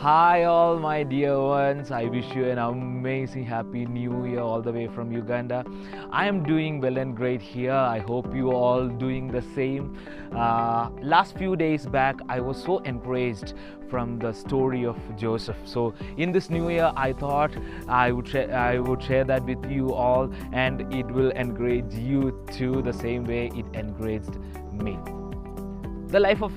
Hi, all my dear ones. I wish you an amazing happy new year all the way from Uganda. I am doing well and great here. I hope you all doing the same. Last few days back, I was so encouraged from the story of Joseph. So in this new year, I thought I would share that with you all, and it will encourage you too the same way it encouraged me. The life of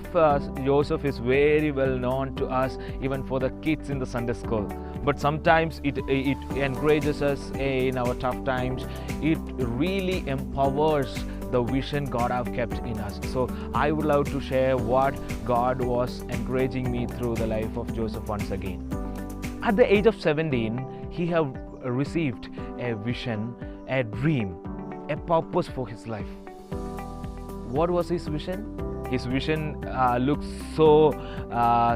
Joseph is very well known to us, even for the kids in the Sunday school. But sometimes it encourages us in our tough times. It really empowers the vision God have kept in us. So I would love to share what God was encouraging me through the life of Joseph once again. At the age of 17, he have received a vision, a dream, a purpose for his life. What was his vision? His vision looks so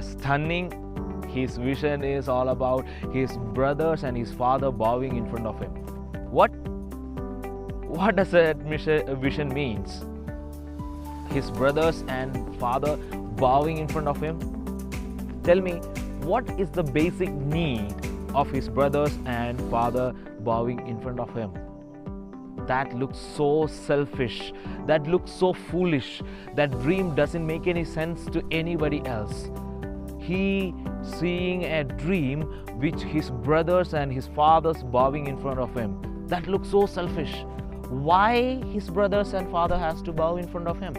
stunning. His vision is all about his brothers and his father bowing in front of him. What does that vision means? His brothers and father bowing in front of him? Tell me, what is the basic need of his brothers and father bowing in front of him? That looks so selfish. That looks so foolish. That dream doesn't make any sense to anybody else. He seeing a dream which his brothers and his fathers bowing in front of him. That looks so selfish. Why his brothers and father has to bow in front of him?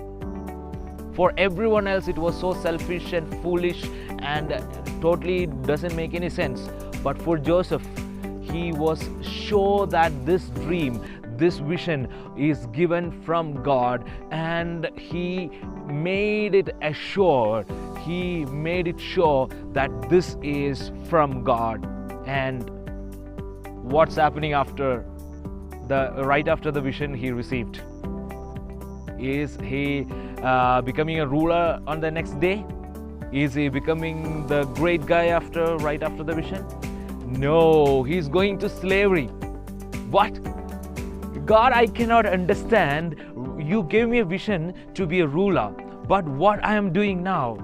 For everyone else it was so selfish and foolish and totally doesn't make any sense. But for Joseph, he was sure that this dream, this vision is given from God, and he made it assured. He made it sure that this is from God. And what's happening right after the vision he received? Is he becoming a ruler on the next day? Is he becoming the great guy right after the vision? No, he's going to slavery. What? God, I cannot understand. You gave me a vision to be a ruler, but what I am doing now?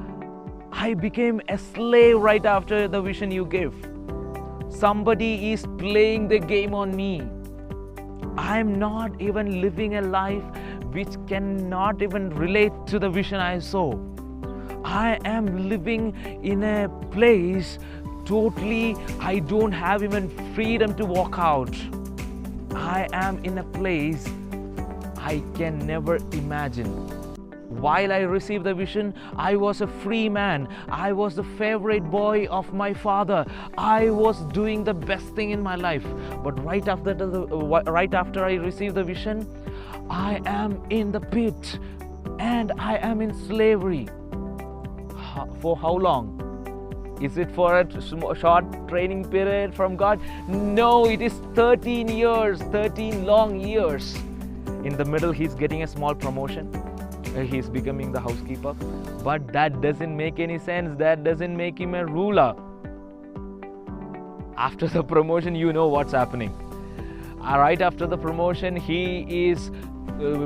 I became a slave right after the vision you gave. Somebody is playing the game on me. I am not even living a life which cannot even relate to the vision I saw. I am living in a place totally I don't have even freedom to walk out. I am in a place I can never imagine. While I received the vision, I was a free man. I was the favorite boy of my father. I was doing the best thing in my life. But right after I received the vision, I am in the pit and I am in slavery. For how long? Is it for a short training period from God? No, it is 13 years, 13 long years. In the middle, he's getting a small promotion. He's becoming the housekeeper. But that doesn't make any sense. That doesn't make him a ruler. After the promotion, you know what's happening. Right after the promotion, he's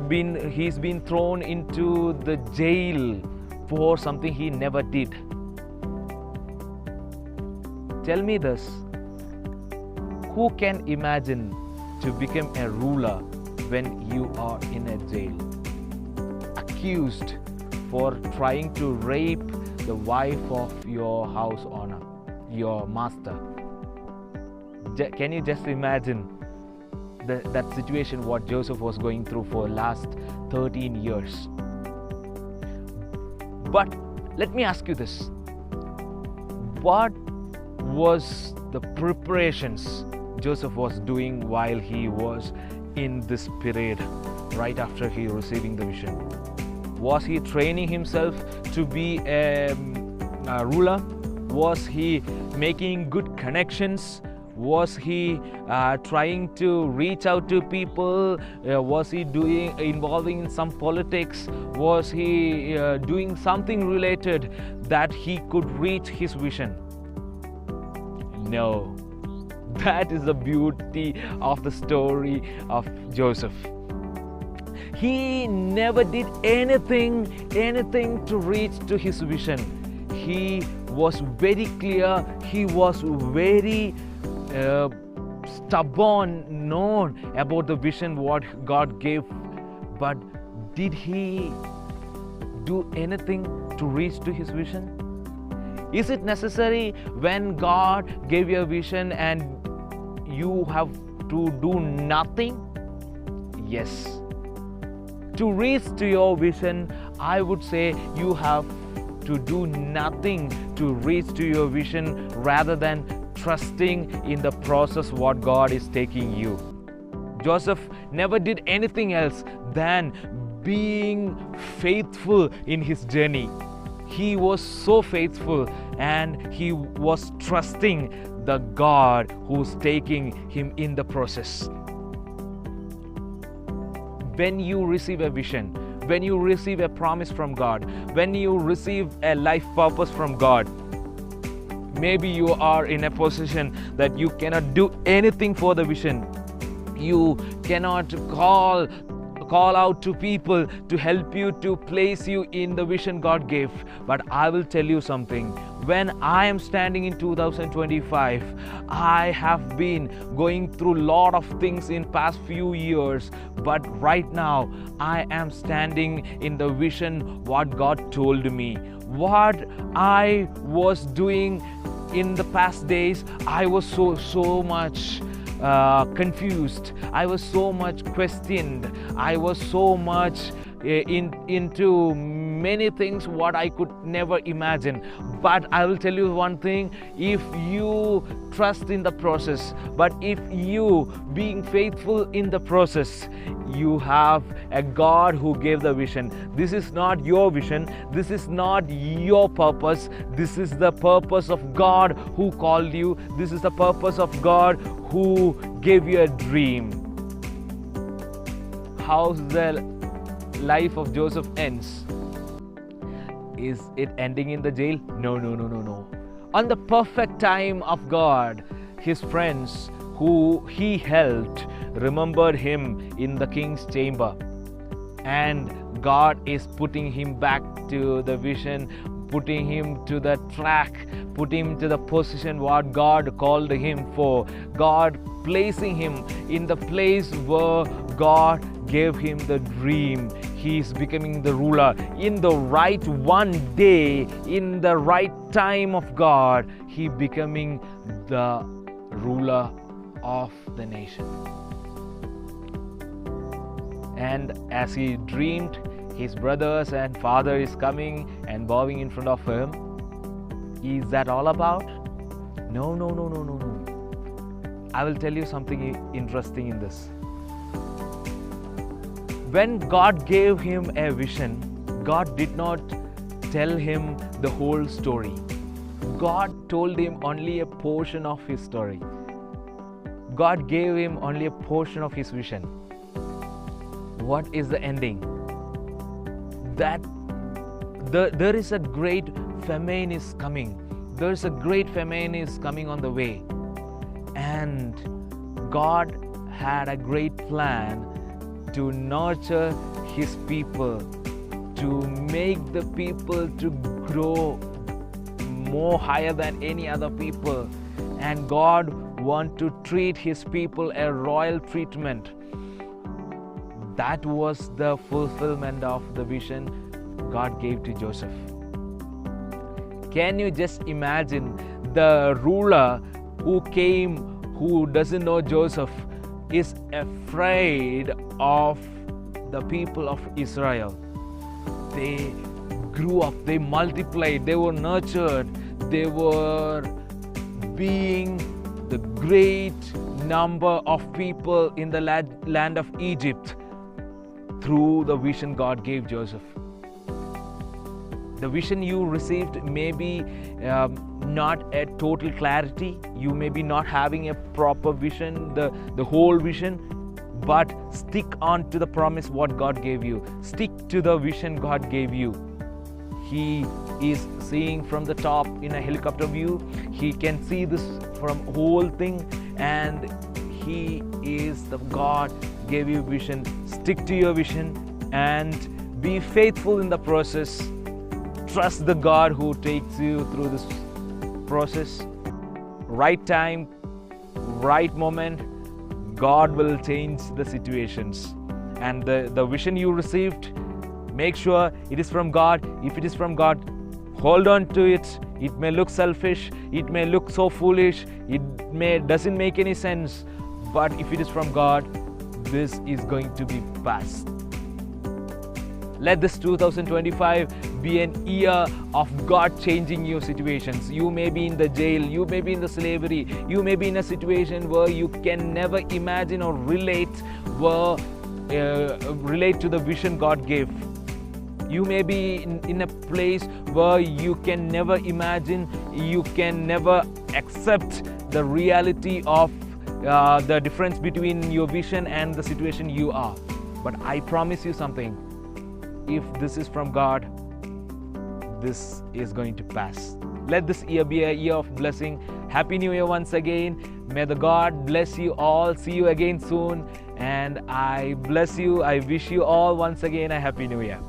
been thrown into the jail for something he never did. Tell me this, who can imagine to become a ruler when you are in a jail? Accused for trying to rape the wife of your house owner, your master. Can you just imagine that situation, what Joseph was going through for last 13 years? But let me ask you this. What was the preparations Joseph was doing while he was in this period right after he receiving the vision? Was he training himself to be a ruler? Was he making good connections? Was he trying to reach out to people? Was he involving in some politics? Was he doing something related that he could reach his vision? No. That is the beauty of the story of Joseph. He never did anything to reach to his vision. He was very clear. He was very stubborn, known about the vision what God gave. But did he do anything to reach to his vision? Is it necessary when God gave you a vision and you have to do nothing? Yes. To reach to your vision, I would say you have to do nothing to reach to your vision rather than trusting in the process what God is taking you. Joseph never did anything else than being faithful in his journey. He was so faithful and he was trusting the God who's taking him in the process. When you receive a vision, when you receive a promise from God, when you receive a life purpose from God, maybe you are in a position that you cannot do anything for the vision. You cannot call out to people to help you, to place you in the vision God gave. But I will tell you something. When I am standing in 2025, I have been going through a lot of things in past few years, but right now I am standing in the vision what God told me. What I was doing in the past days, I was so much confused. I was so much questioned. I was so much into many things what I could never imagine. But I will tell you one thing, if you trust in the process, but if you being faithful in the process, you have a God who gave the vision. This is not your vision, this is not your purpose, this is the purpose of God who called you, this is the purpose of God who gave you a dream. How's the life of Joseph ends? Is it ending in the jail? No. On the perfect time of God, his friends who he helped remembered him in the king's chamber, and God is putting him back to the vision, putting him to the track, putting him to the position what God called him for. God placing him in the place where God gave him the dream. He is becoming the ruler. In the right one day, in the right time of God, he becoming the ruler of the nation. And as he dreamed, his brothers and father is coming and bowing in front of him. Is that all about? No. I will tell you something interesting in this. When God gave him a vision, God did not tell him the whole story. God told him only a portion of his story. God gave him only a portion of his vision. What is the ending? That there is a great famine is coming. There is a great famine is coming on the way. And God had a great plan to nurture his people, to make the people to grow more higher than any other people. And God wants to treat his people a royal treatment. That was the fulfillment of the vision God gave to Joseph. Can you just imagine the ruler who came, who doesn't know Joseph, is afraid of the people of Israel. They grew up, they multiplied, they were nurtured, they were being the great number of people in the land of Egypt through the vision God gave Joseph. The vision you received may be not a total clarity. You may be not having a proper vision, the whole vision, but stick on to the promise what God gave you. Stick to the vision God gave you. He is seeing from the top in a helicopter view. He can see this from whole thing, and He is the God gave you vision. Stick to your vision and be faithful in the process. Trust the God who takes you through this process, right time, right moment, God will change the situations. And the vision you received, make sure it is from God. If it is from God, hold on to it. It may look selfish, it may look so foolish, doesn't make any sense, but if it is from God, this is going to be fast. Let this 2025 be an year of God changing your situations. You may be in the jail, you may be in the slavery, you may be in a situation where you can never imagine or relate to the vision God gave. You may be in a place where you can never imagine, you can never accept the reality of the difference between your vision and the situation you are. But I promise you something, if this is from God, this is going to pass. Let this year be a year of blessing. Happy New Year once again. May the God bless you all. See you again soon. And I bless you. I wish you all once again a Happy New Year.